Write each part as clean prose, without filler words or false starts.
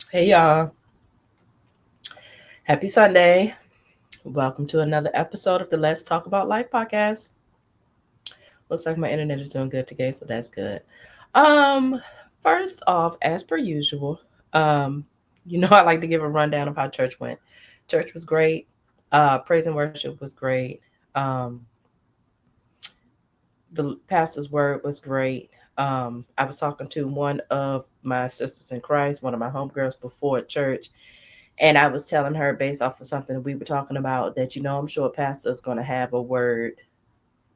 Hey y'all, happy Sunday. Welcome to another episode of the Let's Talk About Life podcast. Looks like my internet is doing good today, so that's good. Um, First off, as per usual, um, I like to give a rundown of how church went. Church was great. Praise and worship was great. Um, the pastor's word was great. I was talking to one of my sisters in Christ, one of my homegirls before church. And I was telling her based off of something we were talking about that, I'm sure Pastor is going to have a word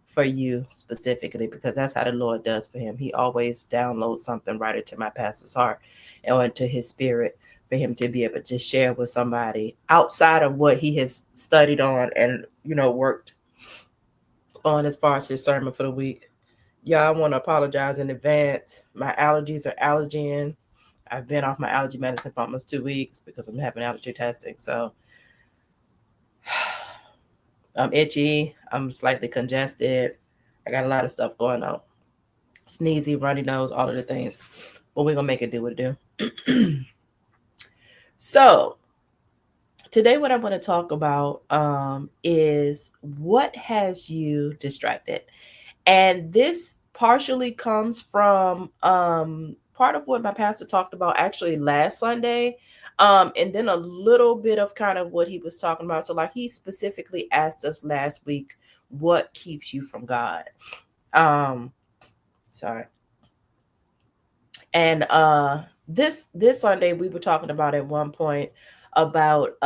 for you specifically because that's how the Lord does for him. He always downloads something right into my pastor's heart or into his spirit for him to be able to share with somebody outside of what he has studied on and, worked on as far as his sermon for the week. Yeah, I want to apologize in advance. My allergies are allergen. I've been off my allergy medicine for almost 2 weeks because I'm having allergy testing. So I'm itchy. I'm slightly congested. I got a lot of stuff going on. Sneezy, runny nose, all of the things. But we're going to make it do what it do. So today what I want to talk about is what has you distracted? And this partially comes from part of what my pastor talked about actually last Sunday. And then a little bit of kind of what he was talking about. So, like, he specifically asked us last week, what keeps you from God? Um, Sorry. And this Sunday we were talking about at one point about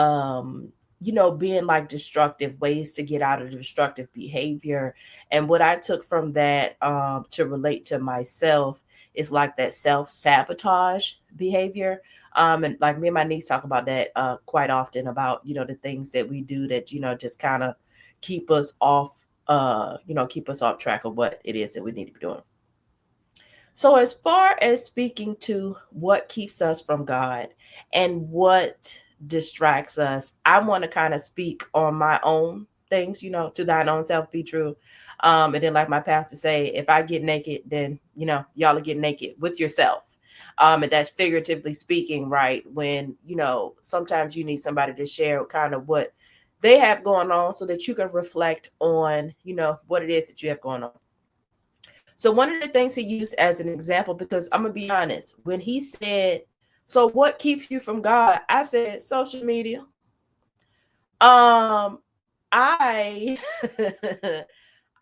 being like destructive ways to get out of destructive behavior. And what I took from that to relate to myself is like that self-sabotage behavior. And like me and my niece talk about that quite often about, the things that we do that, just kind of keep us off keep us off track of what it is that we need to be doing. So, as far as speaking to what keeps us from God and what distracts us, I want to kind of speak on my own things, to thine own self be true. And then, like my pastor say, if I get naked, then, y'all will get naked with yourself. And that's figuratively speaking, right? When, sometimes you need somebody to share kind of what they have going on so that you can reflect on, what it is that you have going on. So one of the things he used as an example, because I'm gonna be honest, when he said, "So what keeps you from God?" I said, "Social media." I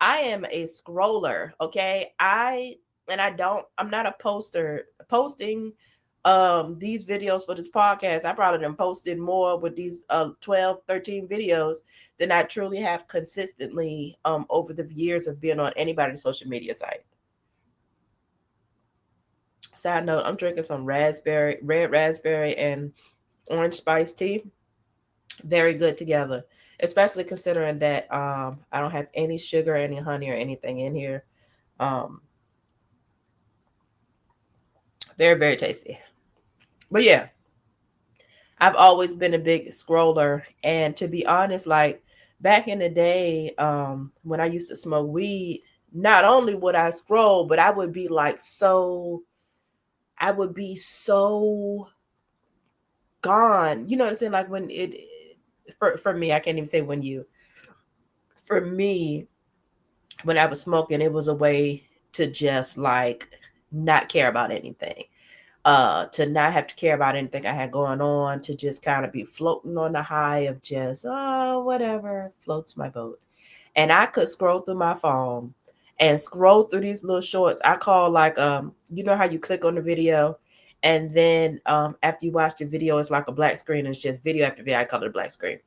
I am a scroller, okay? I'm not a poster posting these videos for this podcast. I probably done posted more with these 12, 13 videos than I truly have consistently over the years of being on anybody's social media site. Side note, I'm drinking some red raspberry and orange spice tea. Very good together, especially considering that I don't have any sugar, any honey, or anything in here. Um, Very, very tasty. But yeah, I've always been a big scroller. And to be honest, like back in the day, when I used to smoke weed, not only would I scroll, but I would be like I would be so gone. You know what I'm saying? Like when it for me, I can't even say when you. For me, when I was smoking, it was a way to just like not care about anything. To not have to care about anything I had going on, to just kind of be floating on the high of just whatever floats my boat. And I could scroll through my phone and scroll through these little shorts. I call like you know how you click on the video and then after you watch the video it's like a black screen, it's just video after video. I call it a black screen.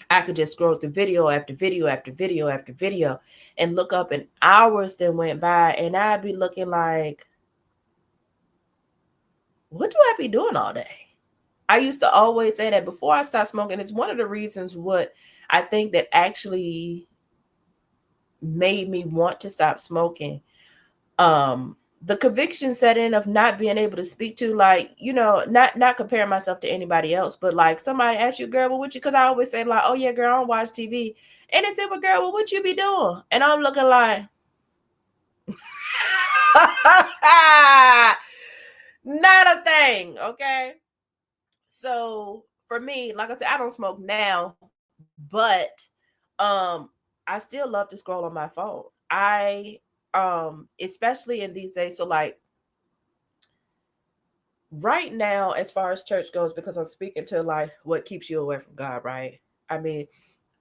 I could just scroll through video after video after video after video and look up, and hours then went by and I'd be looking like, what do I be doing all day? I used to always say that before I started smoking. It's one of the reasons what I think that actually made me want to stop smoking. The conviction set in of not being able to speak to, like, not comparing myself to anybody else, but like somebody asks you, girl, well, what you, because I always say like, oh yeah, girl, I don't watch TV. And they said, well, girl, well, what you be doing? And I'm looking like not a thing, okay? So for me, like I said, I don't smoke now, but I still love to scroll on my phone. Especially in these days, so like right now, as far as church goes, because I'm speaking to like what keeps you away from God, right? I mean,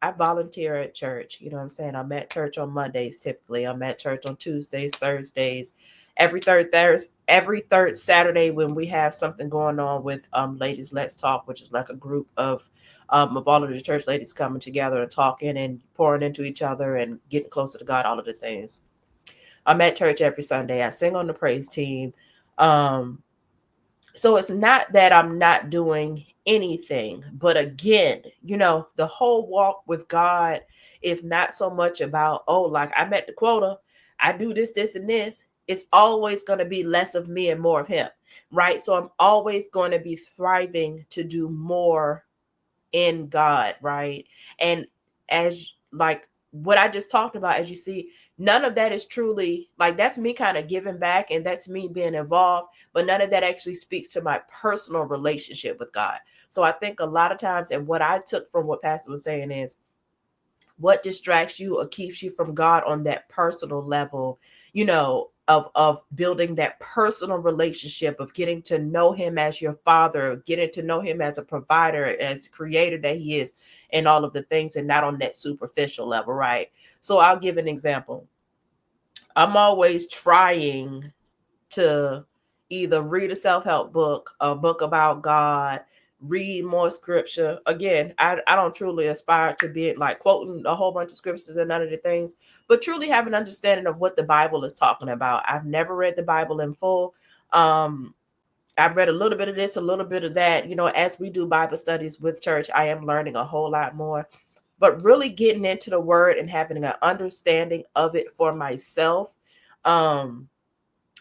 I volunteer at church. You know what I'm saying? I'm at church on Mondays typically. I'm at church on Tuesdays, Thursdays, every third Saturday when we have something going on with Ladies Let's Talk, which is like a group of all of the church ladies coming together and talking and pouring into each other and getting closer to God, all of the things. I'm at church every Sunday. I sing on the praise team. Um, so it's not that I'm not doing anything, but again, the whole walk with God is not so much about, oh, like I met the quota, I do this, this, and this. It's always going to be less of me and more of him, right? So I'm always going to be thriving to do more in God, right? And as like what I just talked about, as you see, none of that is truly like that's me kind of giving back and that's me being involved, but none of that actually speaks to my personal relationship with God. So I think a lot of times, and what I took from what Pastor was saying is what distracts you or keeps you from God on that personal level, of building that personal relationship, of getting to know him as your father, getting to know him as a provider, as a creator that he is, and all of the things, and not on that superficial level, right? So I'll give an example. I'm always trying to either read a self-help book, a book about God, read more scripture. Again, I don't truly aspire to be like quoting a whole bunch of scriptures and none of the things, but truly have an understanding of what the Bible is talking about. I've never read the Bible in full. Um, I've read a little bit of this, a little bit of that. As we do Bible studies with church, I am learning a whole lot more. But really getting into the word and having an understanding of it for myself.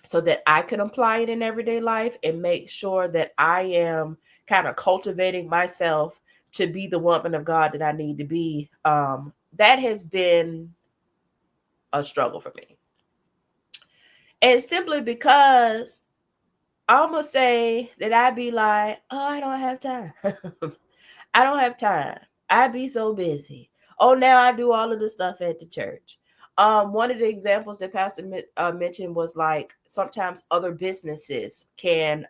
So that I can apply it in everyday life and make sure that I am kind of cultivating myself to be the woman of God that I need to be. That has been a struggle for me. And simply because I'm going to say that I be like, oh, I don't have time. I don't have time. I be so busy. Oh, now I do all of the stuff at the church. One of the examples that Pastor mentioned was like sometimes other businesses can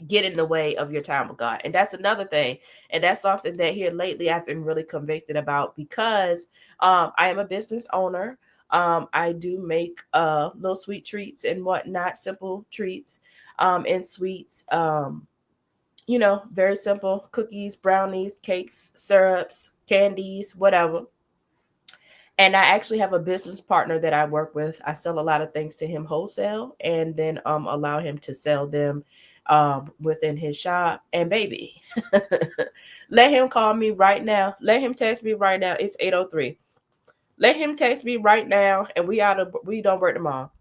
get in the way of your time with God. And that's another thing. And that's something that here lately I've been really convicted about because I am a business owner. I do make little sweet treats and whatnot, simple treats and sweets. Very simple cookies, brownies, cakes, syrups, candies, whatever. And I actually have a business partner that I work with. I sell a lot of things to him wholesale and then allow him to sell them within his shop. And baby, let him call me right now. Let him text me right now. It's 8:03. Let him text me right now, and we don't work tomorrow.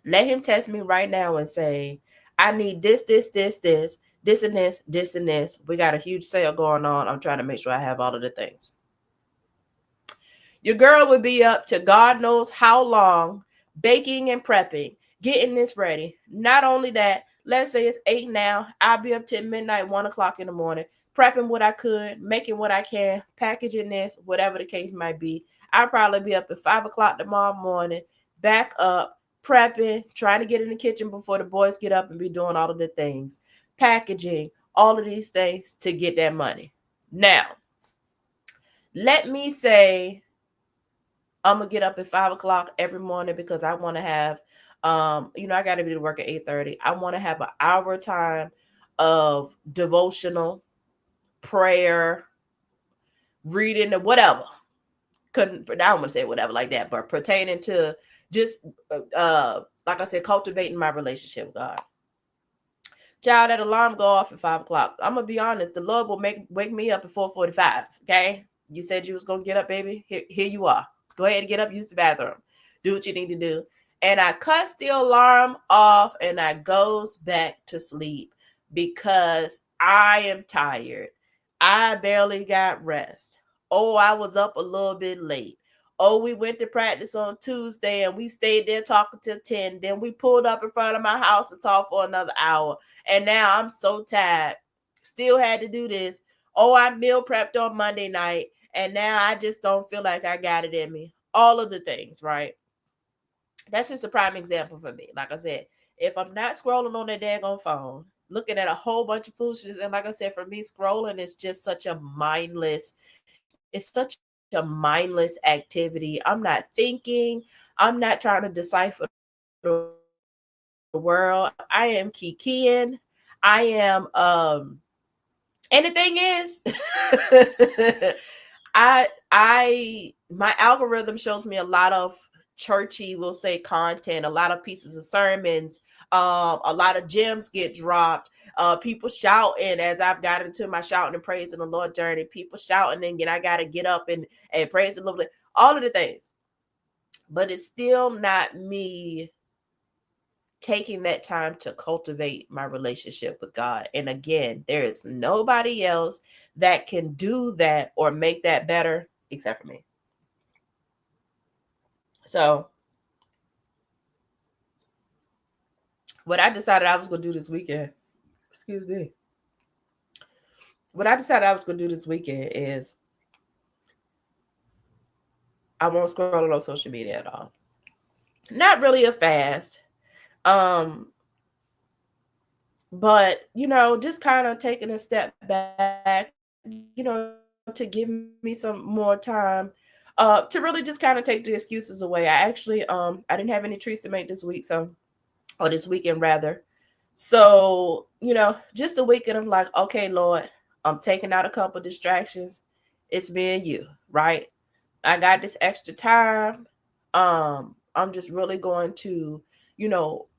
Let him text me right now and say, I need this, this, this, this, and this, this, and this. We got a huge sale going on. I'm trying to make sure I have all of the things. Your girl would be up to God knows how long, baking and prepping, getting this ready. Not only that, let's say it's 8 now. I'll be up till midnight, 1 o'clock in the morning, prepping what I could, making what I can, packaging this, whatever the case might be. I'll probably be up at 5 o'clock tomorrow morning, back up, prepping, trying to get in the kitchen before the boys get up and be doing all of the things, packaging, all of these things to get that money. Now, let me say I'm gonna get up at 5 o'clock every morning because I want to have, I got to be to work at 8:30. I want to have an hour time of devotional, prayer, reading, or whatever. I don't want to say whatever like that, but pertaining to just, like I said, cultivating my relationship with God. Child, that alarm go off at 5 o'clock. I'm gonna be honest. The Lord will wake me up at 4:45. Okay, you said you was gonna get up, baby. Here you are. Go ahead and get up. Use the bathroom. Do what you need to do. And I cuts the alarm off and I goes back to sleep because I am tired. I barely got rest. Oh, I was up a little bit late. Oh, we went to practice on Tuesday and we stayed there talking till 10. Then we pulled up in front of my house and talked for another hour. And now I'm so tired. Still had to do this. Oh, I meal prepped on Monday night, and now I just don't feel like I got it in me. All of the things, right? That's just a prime example for me. Like I said, if I'm not scrolling on that daggone phone, looking at a whole bunch of foolishness, and like I said, for me, scrolling is just such a mindless, it's such a mindless activity. I'm not thinking, I'm not trying to decipher the world. I am kikiing. I am and the thing is, I my algorithm shows me a lot of churchy, we'll say, content, a lot of pieces of sermons, a lot of gems get dropped, people shouting as I've got into my shouting and praising the Lord journey, people shouting, and I gotta get up and praise the Lord, all of the things. But it's still not me taking that time to cultivate my relationship with God. And again, there is nobody else that can do that or make that better except for me. So, what I decided I was going to do this weekend, excuse me, what I decided I was going to do this weekend is I won't scroll on social media at all. Not really a fast. But just kind of taking a step back, to give me some more time to really just kind of take the excuses away. I actually I didn't have any treats to make this week, or this weekend rather. So, just a weekend of like, okay, Lord, I'm taking out a couple distractions. It's me and you, right? I got this extra time. I'm just really going to,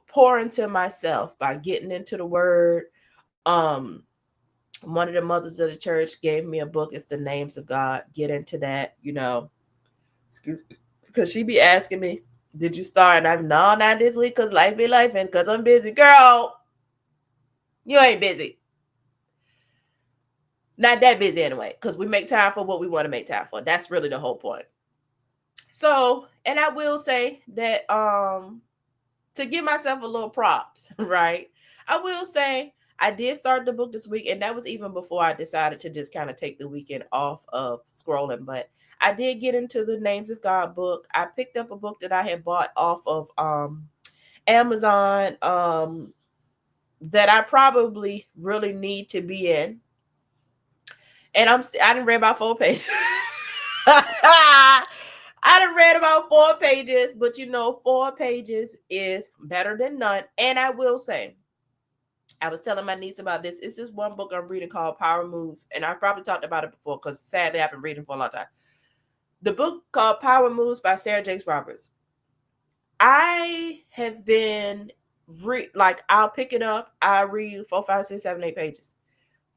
pour into myself by getting into the word. One of the mothers of the church gave me a book. It's The Names of God. Get into that, excuse me, because she be asking me, did you start? And I'm no, not this week, because life be life, and because I'm busy. Girl, you ain't busy. Not that busy anyway, because we make time for what we want to make time for. That's really the whole point. So, and I will say that to give myself a little props, right? I will say I did start the book this week, and that was even before I decided to just kind of take the weekend off of scrolling. But I did get into the Names of God book. I picked up a book that I had bought off of Amazon that I probably really need to be in. And I didn't read about 4 pages. I done read about 4 pages, but 4 pages is better than none. And I will say, I was telling my niece about this. It's this one book I'm reading called Power Moves, and I've probably talked about it before because sadly I've been reading for a long time. The book called Power Moves by Sarah Jakes Roberts. I have been I'll pick it up, I'll read 4, 5, 6, 7, 8 pages,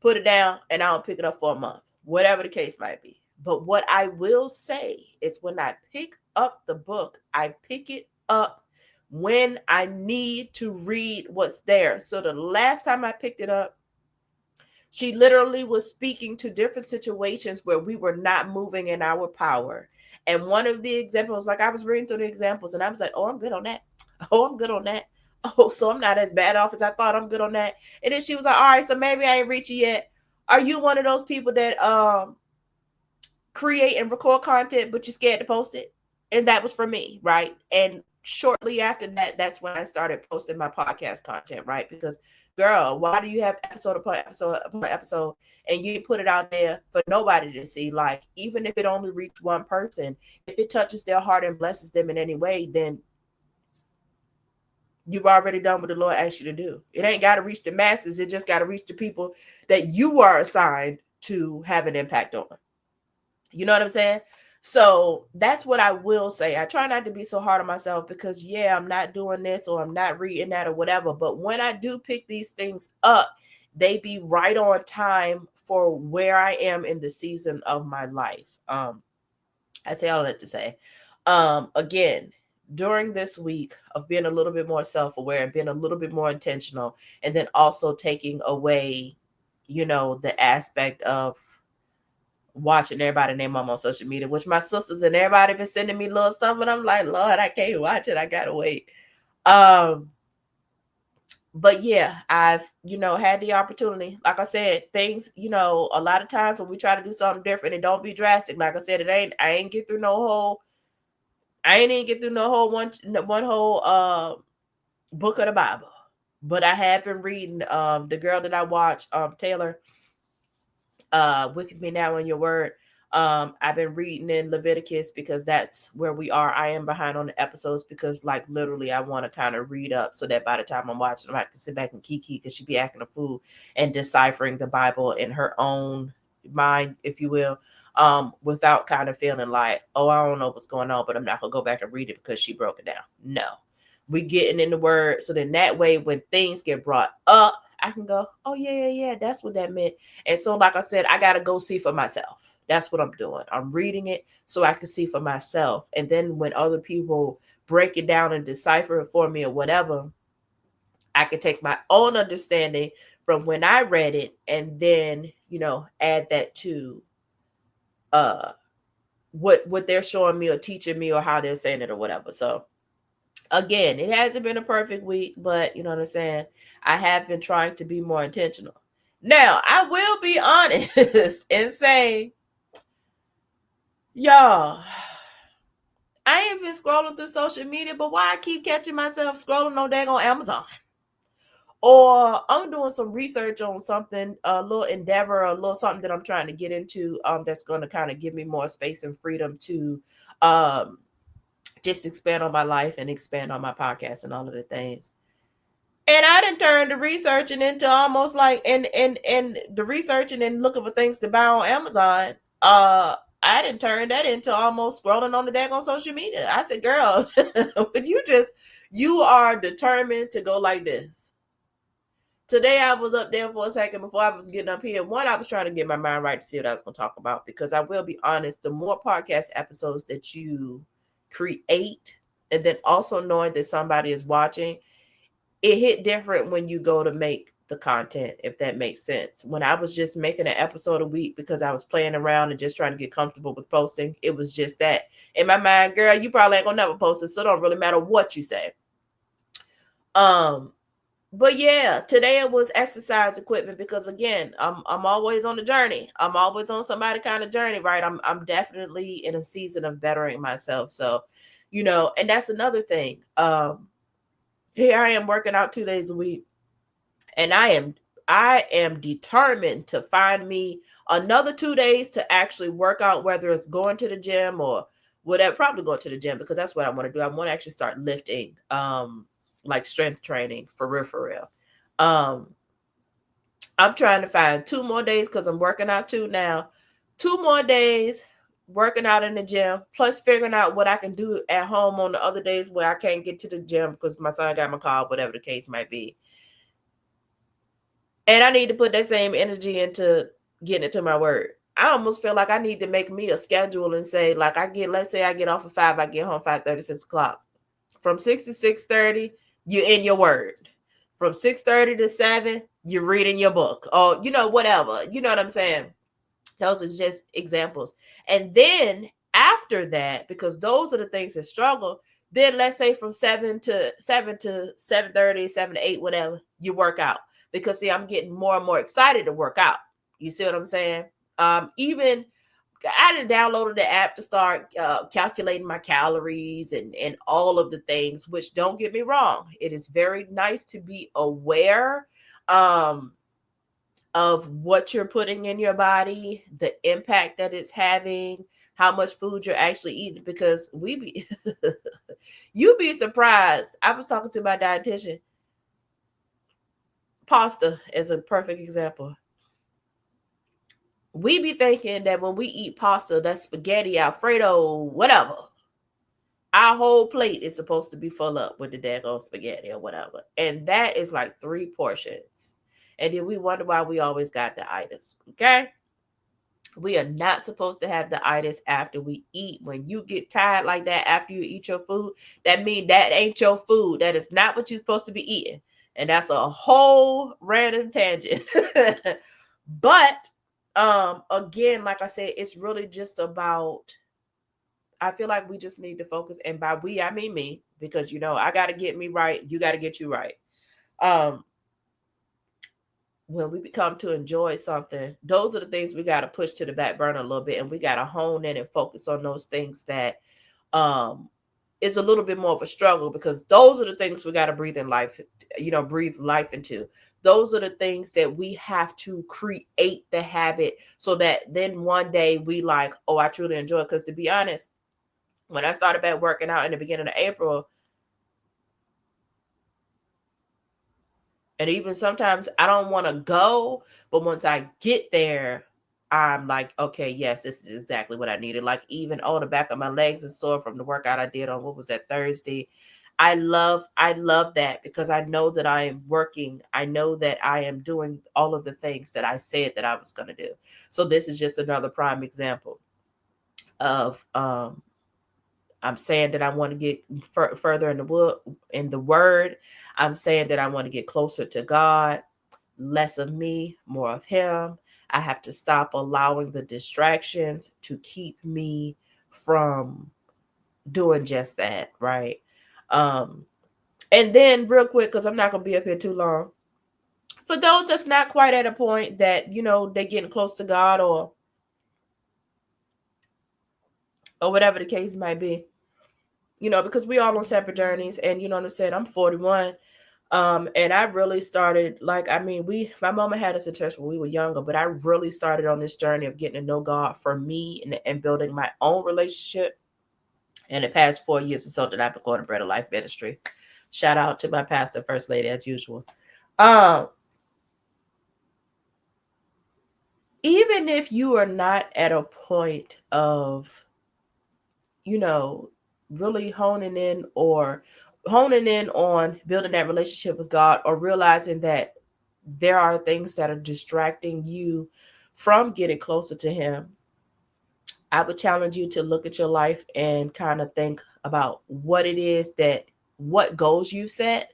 put it down, and I'll pick it up for a month, whatever the case might be. But what I will say is when I pick up the book, I pick it up when I need to read what's there. So the last time I picked it up, she literally was speaking to different situations where we were not moving in our power. And one of the examples, like I was reading through the examples and I was like, oh, I'm good on that. Oh, I'm good on that. Oh, so I'm not as bad off as I thought. I'm good on that. And then she was like, all right, so maybe I ain't reached you yet. Are you one of those people that create and record content, but you're scared to post it? And that was for me, right? And shortly after that, that's when I started posting my podcast content, right? Because girl, why do you have episode upon episode and you put it out there for nobody to see? Like, even if it only reaches one person, if it touches their heart and blesses them in any way, then you've already done what the Lord asked you to do. It ain't got to reach the masses. It just got to reach the people that you are assigned to have an impact on. You know what I'm saying? So that's what I will say. I try not to be so hard on myself because, yeah, I'm not doing this or I'm not reading that or whatever. But when I do pick these things up, they be right on time for where I am in the season of my life. I say all that to say, again, during this week of being a little bit more self-aware and being a little bit more intentional, and then also taking away, the aspect of watching everybody and their mom on social media, which my sisters and everybody been sending me little stuff, and I'm like, Lord, I can't watch it. I gotta wait. But yeah, I've, had the opportunity. Like I said, things, a lot of times when we try to do something different, it don't be drastic. Like I said, I ain't get through no whole, I ain't even get through no whole one whole book of the Bible. But I have been reading the girl that I watched, Taylor, with me now in your word. I've been reading in Leviticus because that's where we are. I am behind on the episodes because, like, literally, I want to kind of read up so that by the time I'm watching them, I can sit back and kiki because she be acting a fool and deciphering the Bible in her own mind, if you will, without kind of feeling like, oh, I don't know what's going on, but I'm not gonna go back and read it because she broke it down. No, we getting in the word so then that way when things get brought up, I can go, oh yeah, that's what that meant. And so, like I said, I got to go see for myself. That's what I'm doing. I'm reading it so I can see for myself. And then when other people break it down and decipher it for me or whatever, I can take my own understanding from when I read it and then, add that to uh what they're showing me or teaching me or how they're saying it or whatever. So again, it hasn't been a perfect week, but you know what I'm saying? I have been trying to be more intentional. Now, I will be honest and say, y'all, I ain't been scrolling through social media, but why I keep catching myself scrolling on dang on Amazon? Or I'm doing some research on something, a little endeavor, a little something that I'm trying to get into, that's going to kind of give me more space and freedom to um just expand on my life and expand on my podcast and all of the things. And I didn't turn the researching into almost like and the researching and looking for things to buy on Amazon. I didn't turn that into almost scrolling on the daggone social media. I said, girl, you are determined to go like this. Today I was up there for a second before I was getting up here. One, I was trying to get my mind right to see what I was going to talk about because I will be honest, the more podcast episodes that you create, and then also knowing that somebody is watching, it hit different when you go to make the content, if that makes sense. When I was just making an episode a week because I was playing around and just trying to get comfortable with posting, it was just that. In my mind, girl, you probably ain't gonna never post it, so it don't really matter what you say. But yeah, today it was exercise equipment because again, I'm always on a journey. I'm always on somebody kind of journey, right? I'm definitely in a season of bettering myself. So, and that's another thing. Here I am working out 2 days a week, and I am determined to find me another 2 days to actually work out, whether it's going to the gym or whatever. Probably going to the gym because that's what I want to do. I want to actually start lifting, like strength training for real. Um, I'm trying to find 2 more days because I'm working out too now. 2 more days working out in the gym, plus figuring out what I can do at home on the other days where I can't get to the gym because my son got my car, whatever the case might be. And I need to put that same energy into getting it to my word. I almost feel like I need to make me a schedule and say, like, let's say I get off at 5, I get home 5:30, 6 o'clock. From 6 to 6:30, you're in your word. From 6:30 to 7, you're reading your book. Or, whatever. You know what I'm saying? Those are just examples. And then after that, because those are the things that struggle, then let's say from 7 to 7:30, 7 to 8, whatever, you work out. Because see, I'm getting more and more excited to work out. You see what I'm saying? Even I done downloaded the app to start calculating my calories and all of the things, which don't get me wrong. It is very nice to be aware of what you're putting in your body, the impact that it's having, how much food you're actually eating, because you'd be surprised. I was talking to my dietitian. Pasta is a perfect example. We be thinking that when we eat pasta, that's spaghetti, Alfredo, whatever. Our whole plate is supposed to be full up with the daggone spaghetti or whatever. And that is like 3 portions. And then we wonder why we always got the itis. Okay? We are not supposed to have the itis after we eat. When you get tired like that after you eat your food, that means that ain't your food. That is not what you're supposed to be eating. And that's a whole random tangent. But again, like I said, it's really just about, I feel like we just need to focus, and by we I mean me, because I got to get me right, you got to get you right. when we become to enjoy something, those are the things we got to push to the back burner a little bit, and we got to hone in and focus on those things that um is a little bit more of a struggle, because those are the things we got to breathe in life, breathe life into. Those are the things that we have to create the habit, so that then one day we like, oh, I truly enjoy it. Because to be honest, when I started back working out in the beginning of April, and even sometimes I don't want to go, but once I get there, I'm like, okay, yes, this is exactly what I needed. Like, even the back of my legs is sore from the workout I did on, what was that, Thursday. I love that, because I know that I am working. I know that I am doing all of the things that I said that I was going to do. So this is just another prime example of I'm saying that I want to get further in the word. I'm saying that I want to get closer to God, less of me, more of him. I have to stop allowing the distractions to keep me from doing just that, right? Um, and then real quick, because I'm not gonna be up here too long. For those that's not quite at a point that, they're getting close to God, or whatever the case might be, because we all on separate journeys, and you know what I'm saying, I'm 41. And I really started, like, I mean, my mama had us in church when we were younger, but I really started on this journey of getting to know God for me, and building my own relationship in the past 4 years or so that I've been going to Bread of Life Ministry. Shout out to my pastor, First Lady, as usual. Um, Even if you are not at a point of, you know, really honing in on building that relationship with God, or realizing that there are things that are distracting you from getting closer to him, I would challenge you to look at your life and kind of think about what goals you've set,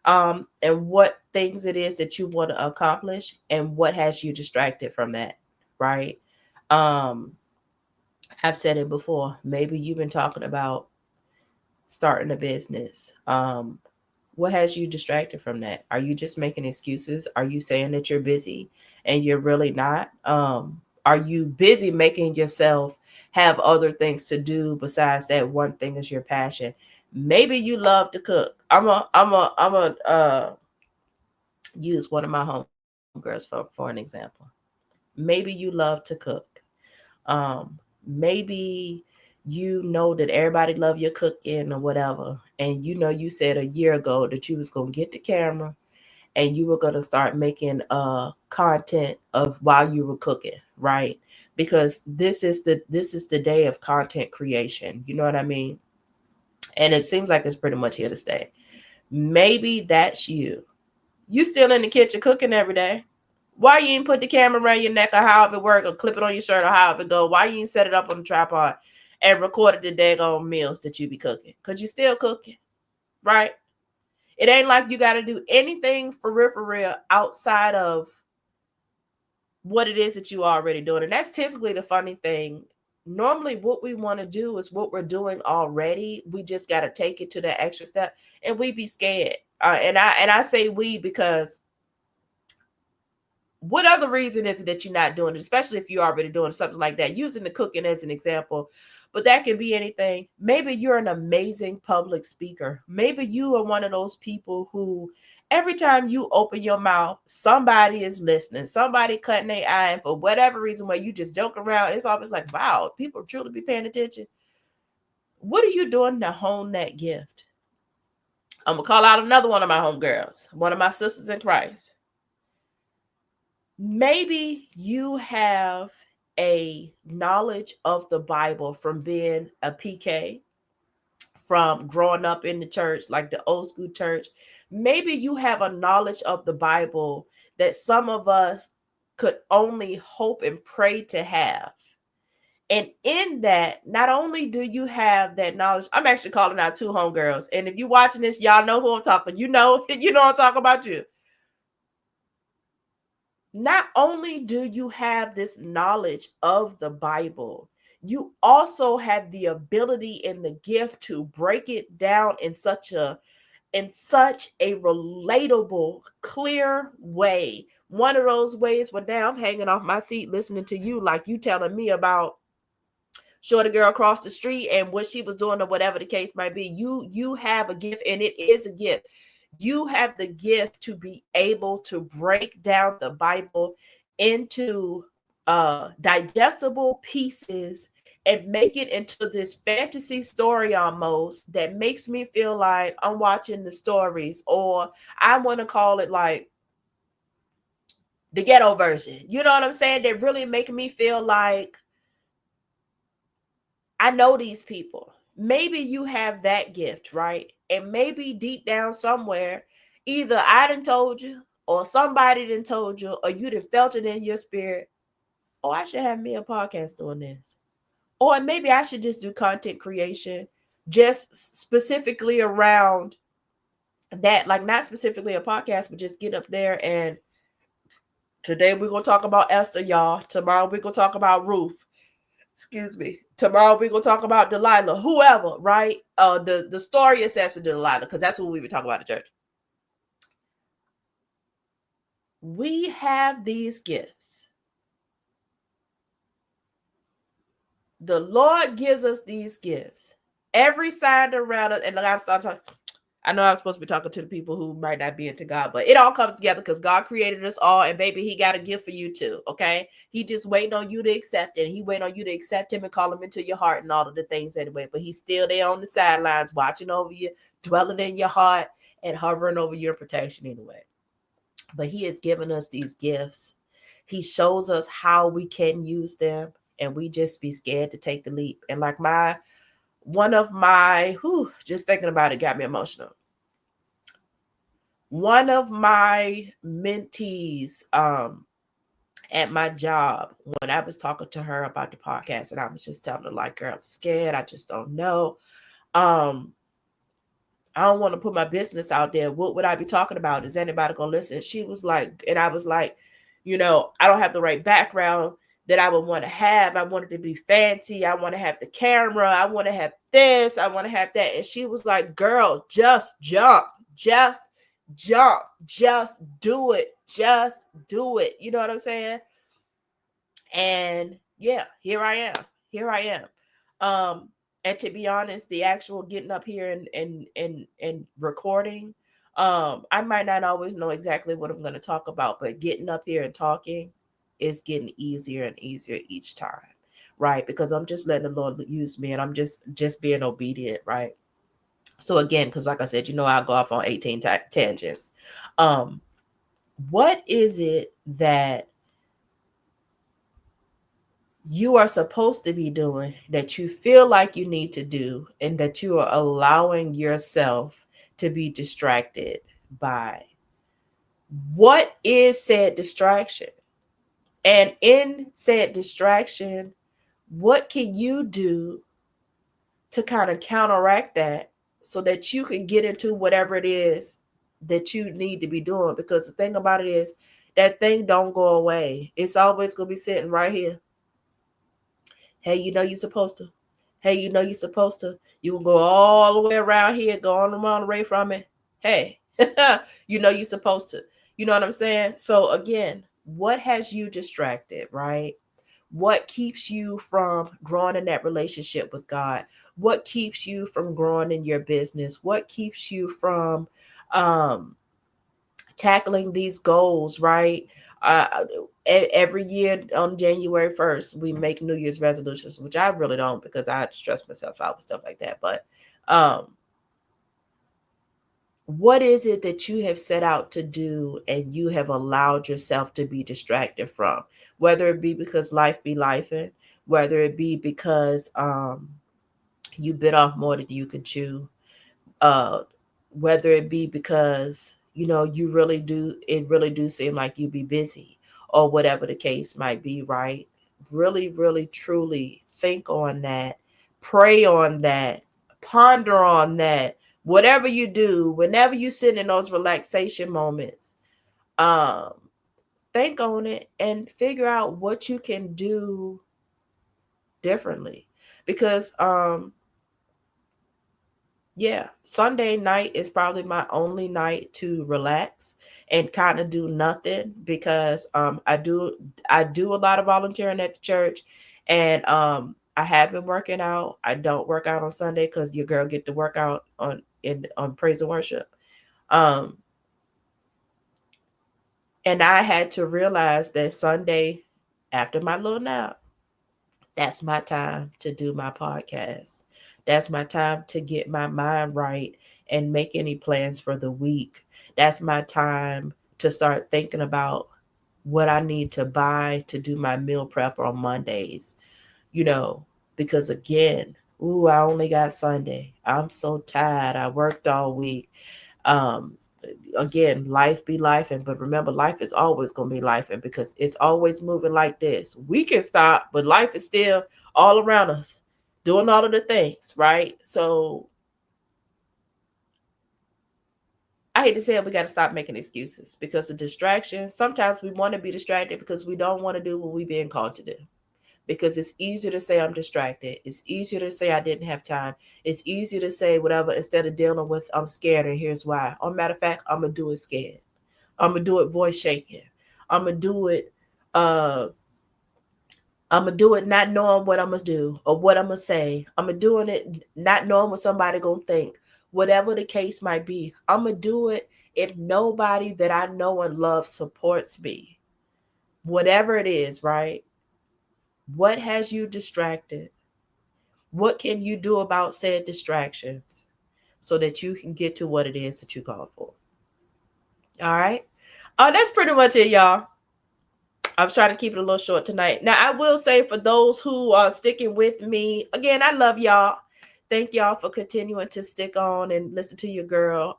and what things it is that you want to accomplish, and what has you distracted from that, right? Um, I've said it before. Maybe you've been talking about starting a business. What has you distracted from that? Are you just making excuses? Are you saying that you're busy and you're really not? Are you busy making yourself have other things to do besides that one thing is your passion? Maybe you love to cook. I'm a use one of my homegirls for an example. Maybe you love to cook. Maybe you know that everybody love your cooking or whatever, and you said a year ago that you was gonna get the camera and you were gonna start making content of while you were cooking, right? Because this is the day of content creation. You know what I mean? And it seems like it's pretty much here to stay. Maybe that's you. You still in the kitchen cooking every day. Why you ain't put the camera around your neck, or however it work, or clip it on your shirt, or however it go? Why you ain't set it up on the tripod and recorded the daggone meals that you be cooking? Because you still cooking, right? It ain't like you got to do anything for real outside of what it is that you already doing. And that's typically the funny thing. Normally what we want to do is what we're doing already. We just got to take it to the extra step, and we be scared. And I say we because what other reason is it that you're not doing it, especially if you're already doing something like that, using the cooking as an example? But that can be anything. Maybe you're an amazing public speaker. Maybe you are one of those people who every time you open your mouth, somebody is listening, somebody cutting their eye, and for whatever reason, where you just joke around, it's always like, wow, people truly be paying attention. What are you doing to hone that gift? I'm gonna call out another one of my homegirls, one of my sisters in Christ. Maybe you have a knowledge of the Bible from being a PK, from growing up in the church, like the old school church. Maybe you have a knowledge of the Bible that some of us could only hope and pray to have. And in that, not only do you have that knowledge, I'm actually calling out two homegirls. And if you're watching this, y'all know who I'm talking. You know I'm talking about you. Not only do you have this knowledge of the Bible, you also have the ability and the gift to break it down in such in such a relatable, clear way. One of those ways where now I'm hanging off my seat listening to you, like you telling me about shorty girl across the street and what she was doing or whatever the case might be. You have a gift, and it is a gift. You have the gift to be able to break down the Bible into digestible pieces and make it into this fantasy story almost that makes me feel like I'm watching the stories, or I want to call it like the ghetto version. You know what I'm saying? They're really making me feel like I know these people. Maybe you have that gift, right? And maybe deep down somewhere, either I done told you, or somebody done told you, or you done felt it in your spirit. Oh, I should have me a podcast doing this. Or maybe I should just do content creation just specifically around that, like not specifically a podcast, but just get up there and today we're gonna talk about Esther, y'all. Tomorrow we're gonna talk about Ruth. Excuse me. Tomorrow we're gonna talk about Delilah, whoever, right? The story itself of Delilah, because that's what we were talking about at church. We have these gifts. The Lord gives us these gifts. Every side around us, and like I know I'm supposed to be talking to the people who might not be into God, but it all comes together because God created us all, and baby, He got a gift for you too. Okay, He just waiting on you to accept it. He waiting on you to accept Him and call Him into your heart and all of the things anyway. But He's still there on the sidelines, watching over you, dwelling in your heart, and hovering over your protection anyway. But He has given us these gifts. He shows us how we can use them, and we just be scared to take the leap. And like one of my, just thinking about it got me emotional. One of my mentees at my job, when I was talking to her about the podcast, and I was just telling her, like, girl, I'm scared. I just don't know. I don't want to put my business out there. What would I be talking about? Is anybody going to listen? She was like, and I was like, I don't have the right background that I would want to have. I want it to be fancy. I want to have the camera. I want to have this. I want to have that. And she was like, girl, just jump. Just jump. Just do it. Just do it. You know what I'm saying? And yeah, here I am. Here I am. And to be honest, the actual getting up here and recording, I might not always know exactly what I'm going to talk about, but getting up here and talking is getting easier and easier each time, right? Because I'm just letting the Lord use me, and I'm just being obedient, right? So again, because like I said, I'll go off on 18 tangents. What is it that you are supposed to be doing that you feel like you need to do, and that you are allowing yourself to be distracted by? What is said distraction? And in said distraction, what can you do to kind of counteract that so that you can get into whatever it is that you need to be doing? Because the thing about it is that thing don't go away. It's always going to be sitting right here. Hey, you're supposed to. Hey, you're supposed to. You will go all the way around here, go on the away from it. Hey, you're supposed to. You know what I'm saying? So again, what has you distracted, right? What keeps you from growing in that relationship with God? What keeps you from growing in your business? What keeps you from tackling these goals, right? Every year on January 1st, we make New Year's resolutions, which I really don't, because I stress myself out with stuff like that. But what is it that you have set out to do and you have allowed yourself to be distracted from? Whether it be because life be lifing, whether it be because you bit off more than you could chew, whether it be because you really do seem like you be busy, or whatever the case might be, right? Really, really, truly think on that, pray on that, ponder on that. Whatever you do, whenever you sit in those relaxation moments, think on it and figure out what you can do differently. Because Yeah, Sunday night is probably my only night to relax and kind of do nothing because I do a lot of volunteering at the church, and I have been working out. I don't work out on Sunday because your girl get to work out on praise and worship. Um and I had to realize that Sunday after my little nap, that's my time to do my podcast. That's my time to get my mind right and make any plans for the week. That's my time to start thinking about what I need to buy to do my meal prep on Mondays, you know, because again, ooh, I only got Sunday. I'm so tired. I worked all week. Um, Again, life be life, and but remember, life is always gonna be life, and because it's always moving like this. We can stop, but life is still all around us, doing all of the things, right? So I hate to say it, we got to stop making excuses because of distraction. Sometimes we want to be distracted because we don't want to do what we're being called to do. Because it's easier to say I'm distracted. It's easier to say I didn't have time. It's easier to say whatever instead of dealing with I'm scared and here's why. Or matter of fact, I'm gonna do it scared. I'm gonna do it voice shaking. I'm gonna do it. Uh, I'm gonna do it not knowing what I'm gonna do or what I'm gonna say. I'm gonna doing it not knowing what somebody gonna think. Whatever the case might be, I'm gonna do it if nobody that I know and love supports me. Whatever it is, right? What has you distracted? What can you do about said distractions so that you can get to what it is that you call for? All right. That's pretty much it, y'all. I was trying to keep it a little short tonight. Now, I will say for those who are sticking with me, again, I love y'all. Thank y'all for continuing to stick on and listen to your girl.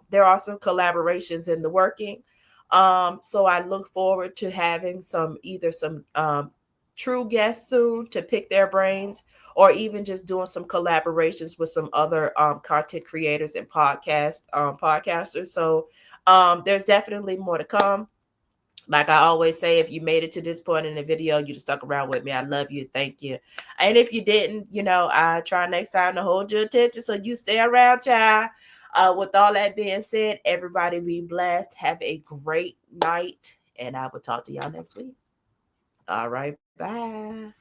There are some collaborations in the working. So I look forward to having some true guests soon to pick their brains, or even just doing some collaborations with some other content creators and podcasters. So there's definitely more to come. Like I always say, if you made it to this point in the video, you just stuck around with me. I love you. Thank you. And if you didn't, I try next time to hold your attention so you stay around, child. With all that being said, everybody be blessed. Have a great night. And I will talk to y'all next week. All right. Bye.